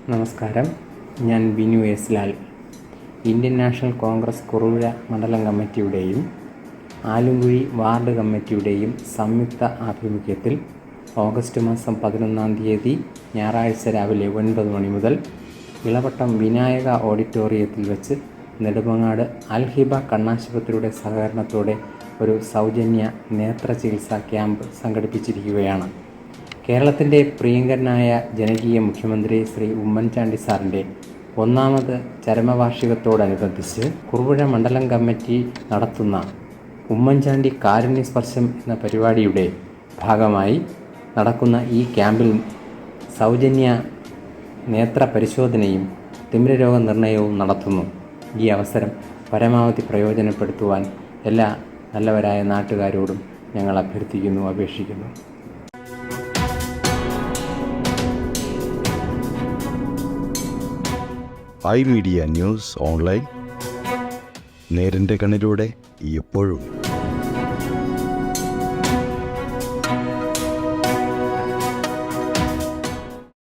നമസ്കാരം, ഞാൻ ബിനു എസ് ലാൽ. ഇന്ത്യൻ നാഷണൽ കോൺഗ്രസ് കുറുവിഴ മണ്ഡലം കമ്മിറ്റിയുടെയും ആലുംകുഴി വാർഡ് കമ്മിറ്റിയുടെയും സംയുക്ത ആഭിമുഖ്യത്തിൽ ഓഗസ്റ്റ് മാസം 11 ഞായറാഴ്ച രാവിലെ 9 മണി മുതൽ ഇളവട്ടം വിനായക ഓഡിറ്റോറിയത്തിൽ വെച്ച് നെടുമങ്ങാട് അൽഹിബ കണ്ണാശുപത്രിയുടെ സഹകരണത്തോടെ ഒരു സൗജന്യ നേത്ര ചികിത്സാ ക്യാമ്പ് സംഘടിപ്പിച്ചിരിക്കുകയാണ്. കേരളത്തിൻ്റെ പ്രിയങ്കരനായ ജനകീയ മുഖ്യമന്ത്രി ശ്രീ ഉമ്മൻചാണ്ടി സാറിൻ്റെ 1ാമത് ചരമവാർഷികത്തോടനുബന്ധിച്ച് കുറുവിഴ മണ്ഡലം കമ്മിറ്റി നടത്തുന്ന ഉമ്മൻചാണ്ടി കാരുണ്യസ്പർശം എന്ന പരിപാടിയുടെ ഭാഗമായി നടക്കുന്ന ഈ ക്യാമ്പിൽ സൗജന്യ നേത്ര പരിശോധനയും തിമിരരോഗ നിർണയവും നടത്തുന്നു. ഈ അവസരം പരമാവധി പ്രയോജനപ്പെടുത്തുവാൻ എല്ലാ നല്ലവരായ നാട്ടുകാരോടും ഞങ്ങൾ അപേക്ഷിക്കുന്നു. iMedia ന്യൂസ് ഓൺലൈൻ, നേരിൻ്റെ കണ്ണിലൂടെ എപ്പോഴും.